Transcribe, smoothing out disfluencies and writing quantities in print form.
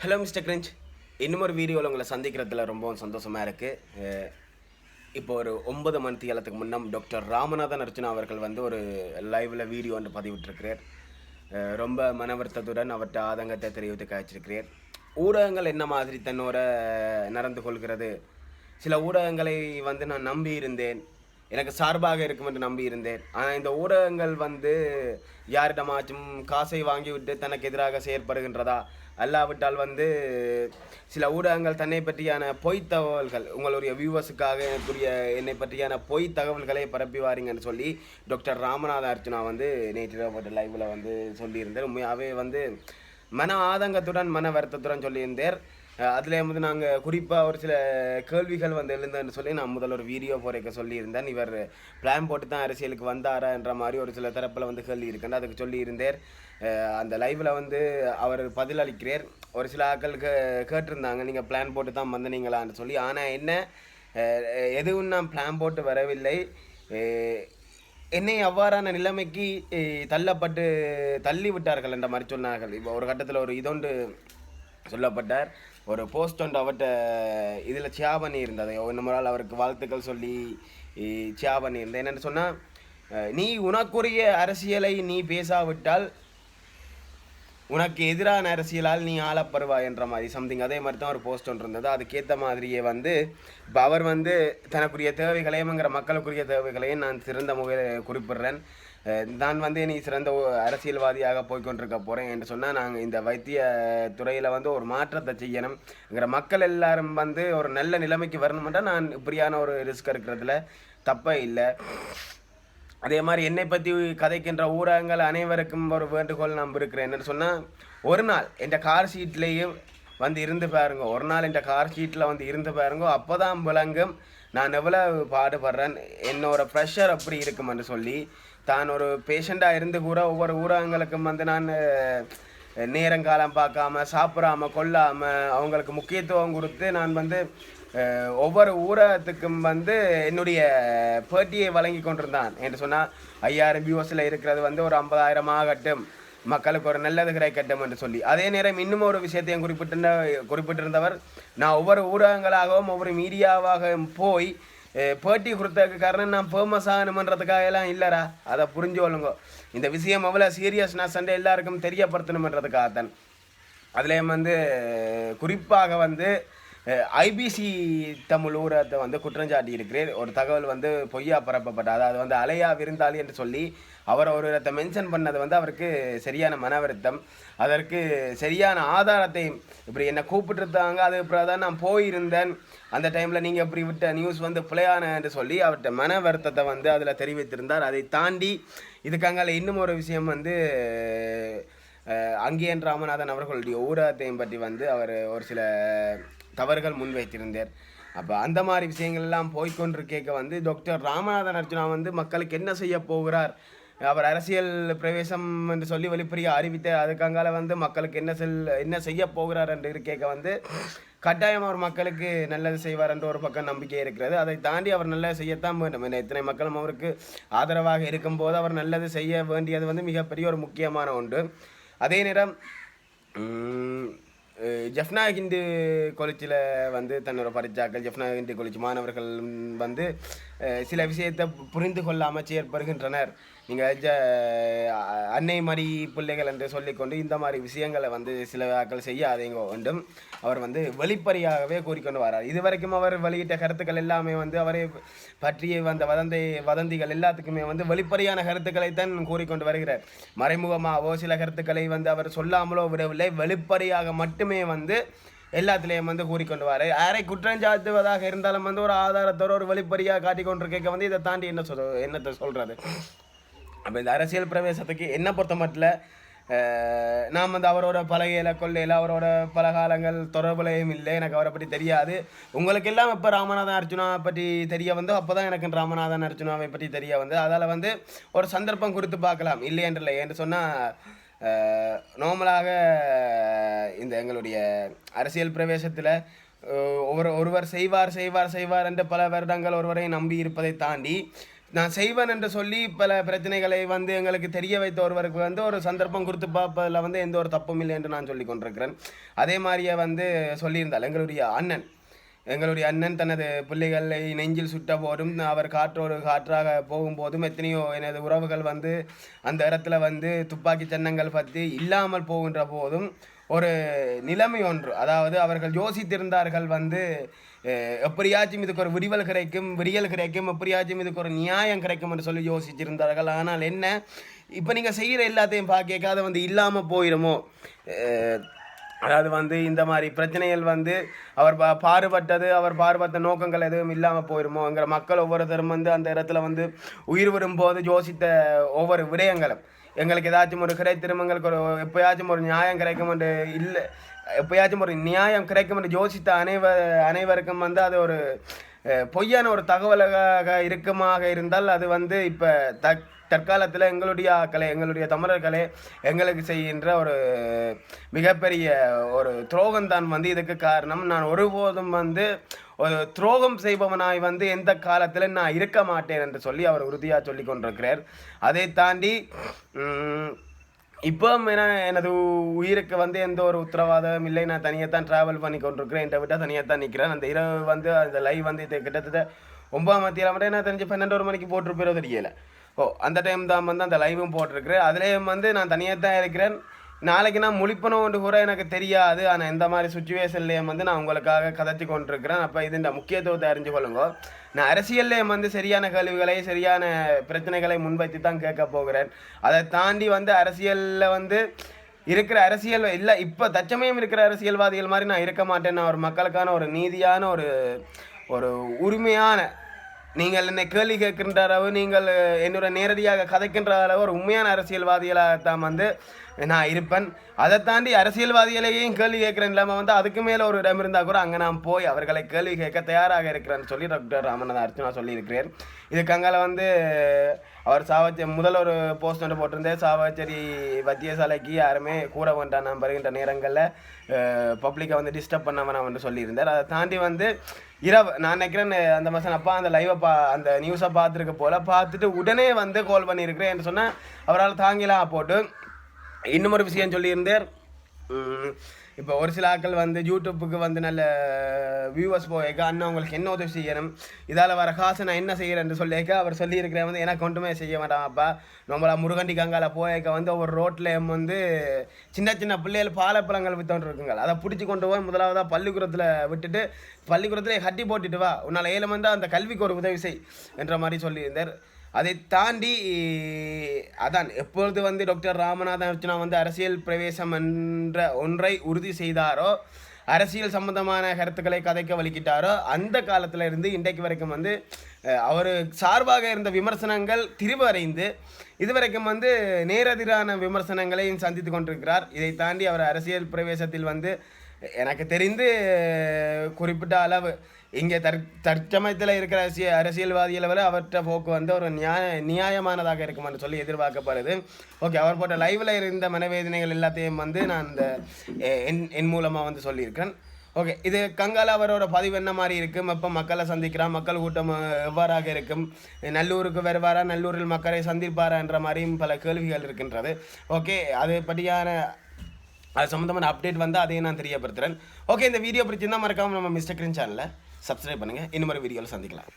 Hello mister cringe. இன்னும் ஒரு வீடியோவில் உங்களை சந்திக்கிறதுல ரொம்பவும் சந்தோஷமாக இருக்குது. இப்போ ஒரு 9 மணித்தியாலத்துக்கு முன்னம் டாக்டர் ராமநாதன் அர்ச்சனா அவர்கள் வந்து ஒரு லைவில் வீடியோ ஒன்று பதிவிட்டிருக்கிறார். ரொம்ப மன வருத்தத்துடன் அவர்கிட்ட ஆதங்கத்தை தெரிவித்து காய்ச்சிருக்கிறார். ஊடகங்கள் என்ன மாதிரி தன்னோட நடந்து கொள்கிறது, சில ஊடகங்களை வந்து நான் நம்பி இருந்தேன், எனக்கு சார்பாக இருக்கும் என்று நம்பி இருந்தேன். ஆனால் இந்த ஊடகங்கள் வந்து யாரிடமாச்சும் காசை வாங்கிவிட்டு தனக்கு எதிராக செயற்படுகின்றதா, அல்லாவிட்டால் வந்து சில ஊடகங்கள் தன்னை பற்றியான பொய் தகவல்கள், உங்களுடைய வியூவர்ஸுக்காக எனக்குரிய என்னை பற்றியான பொய் தகவல்களை பரப்பி வாரீங்கன்னு சொல்லி டாக்டர் ராமநாத அர்ச்சனா வந்து நேற்று லைவில் வந்து சொல்லியிருந்தார். உண்மையாகவே வந்து மன ஆதங்கத்துடன் மன வருத்தத்துடன் சொல்லியிருந்தார். அதில் வந்து நாங்கள் குறிப்பாக ஒரு சில கேள்விகள் வந்து எழுந்தேன்னு சொல்லி நான் முதல்ல ஒரு வீடியோ போறேக்க சொல்லியிருந்தேன். இவர் பிளான் போட்டு தான் அரசியலுக்கு வந்தாரா என்ற மாதிரி ஒரு சில தரப்பில் வந்து கேள்வி இருக்குன்னு அதுக்கு சொல்லியிருந்தார். அந்த லைவில் வந்து அவர் பதிலளிக்கிறார். ஒரு சில ஆக்கள் கேட்டிருந்தாங்க, நீங்கள் பிளான் போட்டு தான் வந்தனீங்களான்னு சொல்லி. ஆனால் என்ன, எதுவும் நான் பிளான் போட்டு வரவில்லை, என்னை அவ்வாறான நிலைமைக்கு தள்ளப்பட்டு தள்ளி விட்டார்கள் என்ற மாதிரி சொன்னார்கள். இப்போ ஒரு கட்டத்தில் ஒரு இதொன்று சொல்லப்பட்டார், ஒரு போஸ்ட் ஒன்று அவர்கிட்ட இதில் சியா பண்ணியிருந்தது. இன்னும் நாள் அவருக்கு வாழ்த்துக்கள் சொல்லி சியா பண்ணியிருந்தேன். என்னென்னு சொன்னால், நீ உனக்குரிய அரசியலை நீ பேசாவிட்டால் உனக்கு எதிரான அரசியலால் நீ ஆளப்படுவாய் என்ற மாதிரி சம்திங் அதே மாதிரி தான் ஒரு போஸ்ட் ஒன்று இருந்தது. அதுக்கேற்ற மாதிரியே வந்து இப்போ அவர் வந்து தனக்குரிய தேவைகளையும்ங்கிற மக்களுக்குரிய தேவைகளையும் நான் சிறந்த முறையில் குறிப்பிடுறேன். நான் வந்து நீ சிறந்த அரசியல்வாதியாக போய்கொண்டிருக்க போகிறேன் என்று சொன்னால், நாங்கள் இந்த வைத்திய துறையில் வந்து ஒரு மாற்றத்தை செய்யணுங்கிற மக்கள் எல்லாரும் வந்து ஒரு நல்ல நிலைமைக்கு வரணுமென்றால் நான் இப்படியான ஒரு ரிஸ்க் இருக்கிறதுல தப்பே இல்லை. அதே மாதிரி என்னை பற்றி கதைக்கின்ற ஊடகங்கள் அனைவருக்கும் ஒரு வேண்டுகோள் நான் இருக்கிறேன். என்னென்னு சொன்னால், ஒரு நாள் என் கார் ஷீட்லேயும் வந்து இருந்து பாருங்க, ஒரு நாள் என் கார் ஷீட்டில் வந்து இருந்து பாருங்க, அப்போ தான் விளங்கும் நான் எவ்வளோ பாடுபடுறேன், என்னோட ப்ரெஷர் அப்படி இருக்குமென்று சொல்லி. தான் ஒரு பேஷண்ட்டாக இருந்து கூட ஒவ்வொரு ஊடகங்களுக்கும் வந்து நான் நேரங்காலம் பார்க்காம சாப்பிடாமல் கொள்ளாமல் அவங்களுக்கு முக்கியத்துவம் கொடுத்து நான் வந்து ஒவ்வொரு ஊடகத்துக்கும் வந்து என்னுடைய பேட்டியை வழங்கி கொண்டிருந்தான் என்று சொன்னால், 5000 வியூவர்ஸில் இருக்கிறது வந்து ஒரு 50,000 ஆகட்டும், மக்களுக்கு ஒரு நல்லது கிடைக்கட்டும் என்று சொல்லி. அதே நேரம் இன்னும் ஒரு விஷயத்தையும் குறிப்பிட்டிருந்தவர், நான் ஒவ்வொரு ஊடகங்களாகவும் ஒவ்வொரு மீடியாவாக போய் பேட்டி கொடுத்ததுக்கு காரணம் நான் ஃபேமஸ் ஆகணுமன்றதுக்காக எல்லாம் இல்லைரா, அதை புரிஞ்சு கொள்ளுங்க. இந்த விஷயம் எவ்வளோ சீரியஸ்னஸ் அண்ட் எல்லாருக்கும் தெரியப்படுத்தணுமன்றதுக்காகத்தான். அதுலேயும் வந்து குறிப்பாக வந்து ஐபிசி தமிழ் ஊடகத்தை வந்து குற்றஞ்சாட்டி இருக்கிறேன். ஒரு தகவல் வந்து பொய்யா பரப்பப்பட்ட, அதாவது வந்து அலையா விருந்தாளி என்று சொல்லி அவர் ஒரு இடத்தை மென்ஷன் பண்ணது வந்து அவருக்கு சரியான மன வருத்தம். அதற்கு சரியான ஆதாரத்தை இப்படி என்னை கூப்பிட்டுருந்தாங்க, அது அப்புறம் தான் நான் போயிருந்தேன், அந்த டைமில் நீங்கள் இப்படி விட்ட நியூஸ் வந்து பிழையான என்று சொல்லி அவர்கிட்ட மன வருத்தத்தை வந்து அதில் தெரிவித்திருந்தார். அதை தாண்டி இதுக்காக இன்னும் ஒரு விஷயம் வந்து அங்கேயன் ராமநாதன் அவர்களுடைய ஊடகத்தையும் பற்றி வந்து அவர் ஒரு சில தவறுகள் முன்வைத்திருந்தார். அப்போ அந்த மாதிரி விஷயங்கள் எல்லாம் போய்கொண்டிருக்க வந்து டாக்டர் ராமநாதன் அர்ச்சனா வந்து மக்களுக்கு என்ன செய்ய போகிறார், அவர் அரசியல் பிரவேசம் என்று சொல்லி வெளிப்படையாக அறிவித்த அதுக்காக வந்து மக்களுக்கு என்ன செய்ய போகிறார் என்று இருக்க வந்து கட்டாயம் அவர் மக்களுக்கு நல்லது செய்வார் என்ற ஒரு பக்கம் நம்பிக்கை இருக்கிறது. அதை தாண்டி அவர் நல்லது செய்யத்தான் வேண்டும். இத்தனை மக்களும் அவருக்கு ஆதரவாக இருக்கும்போது அவர் நல்லது செய்ய வேண்டியது வந்து மிகப்பெரிய ஒரு முக்கியமான ஒன்று. அதே நேரம் ஜெஃப்னா ஹிந்து காலேஜில் வந்து தன்னோட பரிச்சாக்கள் ஜெஃப்னா ஹிந்து காலேஜ் மாணவர்கள் வந்து சில விஷயத்தை புரிந்து கொள்ளாமல் செயற்படுகின்றனர். நீங்கள் அன்னை மடி பிள்ளைகள் என்று சொல்லிக்கொண்டு இந்த மாதிரி விஷயங்களை வந்து சில ஆக்கள் செய்யாதீங்க வேண்டும் அவர் வந்து வெளிப்படையாகவே கூறிக்கொண்டு வரார். இதுவரைக்கும் அவர் வெளியிட்ட கருத்துக்கள் எல்லாமே வந்து அவரை பற்றிய வந்த வதந்திகள் எல்லாத்துக்குமே வந்து வெளிப்படையான கருத்துக்களை தான் கூறிக்கொண்டு வருகிறார். மறைமுகமாகவோ சில கருத்துக்களை வந்து அவர் சொல்லாமலோ விடவில்லை, வெளிப்படையாக மட்டுமே வந்து எல்லாத்துலேயும் வந்து கூறிக்கொண்டு வர. யாரை குற்றஞ்சாட்டுவதாக இருந்தாலும் வந்து ஒரு ஆதாரத்தோடு ஒரு வெளிப்படையாக காட்டிக்கொண்டிருக்க வந்து இதை தாண்டி என்னத்தை சொல்கிறது. அப்போ இந்த அரசியல் பிரவேசத்துக்கு என்ன பொறுத்த மட்டும் நாம் வந்து அவரோட பழகையில் கொள்ளையில் அவரோட பல காலங்கள் தொடர்புலையும் இல்லை, எனக்கு அவரை பற்றி தெரியாது. உங்களுக்கு எல்லாம் இப்போ ராமநாதன் அர்ச்சனா பற்றி தெரிய வந்து அப்போ தான் எனக்கு ராமநாதன் அர்ச்சனாவை பற்றி தெரிய வந்து, அதால் வந்து ஒரு சந்தர்ப்பம் குறித்து பார்க்கலாம், இல்லை என்று சொன்னால் நார்மலாக இந்த எங்களுடைய அரசியல் பிரவேசத்தில் ஒருவர் செய்வார் என்று பல வருடங்கள் ஒருவரை நம்பி இருப்பதை தாண்டி நான் செய்வேன் என்று சொல்லி பல பிரச்சனைகளை வந்து எங்களுக்கு தெரிய வைத்த ஒருவருக்கு வந்து ஒரு சந்தர்ப்பம் கொடுத்து பார்ப்பதில் வந்து எந்த ஒரு தப்பும் இல்லை என்று நான் சொல்லி கொண்டிருக்கிறேன். அதே மாதிரியே வந்து சொல்லியிருந்தால் எங்களுடைய அண்ணன் தனது பிள்ளைகளை நெஞ்சில் சுட்ட போதும் அவர் காற்றோடு காற்றாக போகும்போதும் எத்தனையோ எனது உறவுகள் வந்து அந்த இடத்துல வந்து துப்பாக்கி சின்னங்கள் பற்றி இல்லாமல் போகின்ற போதும் ஒரு நிலைமை ஒன்று, அதாவது அவர்கள் யோசித்திருந்தார்கள் வந்து எப்படியாச்சும் இதுக்கு ஒரு விடியல் கிடைக்கும், எப்படியாச்சும் இதுக்கு ஒரு நியாயம் கிடைக்கும் என்று சொல்லி யோசிச்சிருந்தார்கள். ஆனால் என்ன, இப்போ நீங்கள் செய்கிற எல்லாத்தையும் பார்க்க அதை வந்து இல்லாமல் போயிடுமோ, அதாவது வந்து இந்த மாதிரி பிரச்சனைகள் வந்து அவர் பாடுபட்ட நோக்கங்கள் எதுவும் இல்லாமல் போயிடுமோங்கிற மக்கள் ஒவ்வொருத்தரும் வந்து அந்த இடத்துல வந்து உயிர் வரும்போது யோசித்த ஒவ்வொரு விடயங்களும் எங்களுக்கு ஏதாச்சும் ஒரு கிடைத்திரும், எங்களுக்கு ஒரு எப்போயாச்சும் ஒரு நியாயம் கிடைக்கும் என்று இல்லை, எப்போயாச்சும் ஒரு நியாயம் கிடைக்கும் என்று யோசித்த அனைவருக்கும் வந்து அது ஒரு பொய்யான ஒரு தகவலாக இருக்குமாக இருந்தால் அது வந்து இப்போ தற்காலத்தில் எங்களுடைய தமிழர்களே எங்களுக்கு செய்கின்ற ஒரு மிகப்பெரிய ஒரு துரோகம் தான் வந்து இதுக்கு காரணம். நான் ஒருபோதும் வந்து ஒரு துரோகம் செய்பவனாய் வந்து எந்த காலத்தில் நான் இருக்க மாட்டேன் என்று சொல்லி அவர் உறுதியாக சொல்லி கொண்டிருக்கிறார். அதை தாண்டி இப்போ எனது உயிருக்கு வந்து எந்த ஒரு உத்தரவாதம் இல்லை, நான் தனியாக தான் ட்ராவல் பண்ணி கொண்டிருக்கிறேன், என்கிட்ட விட்டால் தனியாக தான் நிற்கிறேன். அந்த இரவு வந்து அந்த லைவ் வந்து இது கிட்டத்தட்ட 9 மத்தியில் மட்டும் நான் தெரிஞ்சு 12 மணிக்கு போட்டிருப்பேரோ தெரியலை. அந்த டைம் தான் வந்து அந்த லைவும் போட்டிருக்கிறேன். அதுலேயும் வந்து நான் தனியாக தான் இருக்கிறேன். நாளைக்கு நான் முழிப்பனோண்டு கூட எனக்கு தெரியாது. ஆனால் இந்த மாதிரி சுச்சுவேஷன்லேயும் வந்து நான் உங்களுக்காக கதைச்சி கொண்டிருக்கிறேன். அப்போ இது இந்த முக்கியத்துவத்தை அறிஞ்சு கொள்ளுங்க. நான் அரசியல்லையும் வந்து சரியான கேள்விகளை சரியான பிரச்சனைகளை முன்வைத்து தான் கேட்க போகிறேன். அதை தாண்டி வந்து அரசியலில் வந்து இருக்கிற அரசியல் இல்லை, இப்போ தச்சமயம் இருக்கிற அரசியல்வாதிகள் மாதிரி நான் இருக்க மாட்டேன். நான் ஒரு மக்களுக்கான ஒரு நீதியான ஒரு உரிமையான, நீங்கள் என்னை கேள்வி கேட்கின்ற அளவு, நீங்கள் என்னோட நேரடியாக கதைக்கின்ற அளவு ஒரு உண்மையான அரசியல்வாதிகளாகத்தான் வந்து நான் இருப்பேன். அதை தாண்டி அரசியல்வாதிகளையும் கேள்வி கேட்குறேன் இல்லாமல் வந்து அதுக்கு மேலே ஒரு இடம் இருந்தால் கூட அங்கே நான் போய் அவர்களை கேள்வி கேட்க தயாராக இருக்கிறேன்னு சொல்லி டாக்டர் ராமநாதன் அர்ச்சனா சொல்லியிருக்கிறேன். இதுக்கு அங்கால வந்து அவர் முதல் ஒரு போஸ்ட் ஒன்று போட்டிருந்தேன், சாவச்சேரி வைத்தியசாலைக்கு யாருமே கூற வேண்டாம் நான் வருகின்ற நேரங்களில் பப்ளிக்கை வந்து டிஸ்டர்ப் பண்ண வேணாம் என்று சொல்லியிருந்தார். அதை தாண்டி வந்து இரவு நான் நினைக்கிறேன் அந்த மாதம் அப்பா அந்த லைவை அந்த நியூஸை பார்த்துருக்க பார்த்துட்டு உடனே வந்து கால் பண்ணியிருக்கிறேன் என்று சொன்னால் அவரால் தாங்கிலாம் போட்டு இன்னும் ஒரு விஷயம் சொல்லியிருந்தார். இப்போ ஒரு சில ஆட்கள் வந்து யூடியூப்புக்கு வந்து நல்ல வியூவர்ஸ் போயிருக்க, அண்ணன் உங்களுக்கு என்ன உதவி செய்யணும், இதால் வர காசு நான் என்ன செய்கிறேன்னு சொல்லியிருக்க அவர் சொல்லியிருக்கிறேன் வந்து எனக்கு ஒன்றுமே செய்ய மாட்டான்ப்பா. நம்மளா முருகண்டி கங்கால போயிருக்க வந்து ஒவ்வொரு ரோட்லேயும் வந்து சின்ன சின்ன பிள்ளைகள் பாலப்பழங்கள் வித்தோன்று இருக்குங்க, அதை பிடிச்சி கொண்டு போய் முதலாவதாக பள்ளிக்கூடத்தில் விட்டுட்டு பள்ளிக்கூடத்தில் கட்டி போட்டுட்டு வா, உன்னால் ஏழு வந்து அந்த கல்விக்கு ஒரு உதவி செய் என்ற மாதிரி சொல்லியிருந்தார். அதை தாண்டி அதான் எப்பொழுது வந்து டாக்டர் ராமநாதன் அர்ச்சனா வந்து அரசியல் பிரவேசம் என்ற ஒன்றை உறுதி செய்தாரோ, அரசியல் சம்பந்தமான கருத்துக்களை கதைக்க வலிக்கிட்டாரோ, அந்த காலத்தில் இருந்து இன்றைக்கு வரைக்கும் வந்து அவர் சார்பாக இருந்த விமர்சனங்கள் திரிவடைந்து இதுவரைக்கும் வந்து நேரெதிரான விமர்சனங்களையும் சந்தித்து கொண்டிருக்கிறார். இதை தாண்டி அவர் அரசியல் பிரவேசத்தில் வந்து எனக்கு தெரிந்து குறிப்பிட்ட அளவு இங்கே தற்சமயத்தில் இருக்கிற அரசியல்வாதிகளை விட அவற்றை போக்கு வந்து ஒரு நியாயமானதாக இருக்கும் என்று சொல்லி எதிர்பார்க்கப்படுது. ஓகே, அவர் போட்ட லைவில் இருந்த மனவேதனைகள் எல்லாத்தையும் வந்து நான் இந்த என் மூலமாக வந்து சொல்லியிருக்கேன். ஓகே, இது கங்கால அவரோட பதிவு என்ன மாதிரி இருக்கும், எப்போ மக்களை சந்திக்கிறான், மக்கள் கூட்டம் எவ்வாறாக இருக்கும், நல்லூருக்கு வருவாரா, நல்லூரில் மக்களை சந்திப்பாரா என்ற மாதிரியும் பல கேள்விகள் இருக்கின்றது. ஓகே, அது சம்மந்தமான அப்டேட் வந்து அதையும் நான் தெரியப்படுத்துகிறேன். ஓகே, இந்த வீடியோ பிடிச்சிருந்தால் மறக்காமல் நம்ம மிஸ்டர் கிரீன் சேனலை சப்ஸ்கிரைப் பண்ணுங்கள். இன்னும் ஒரு வீடியோவில் சந்திக்கலாம்.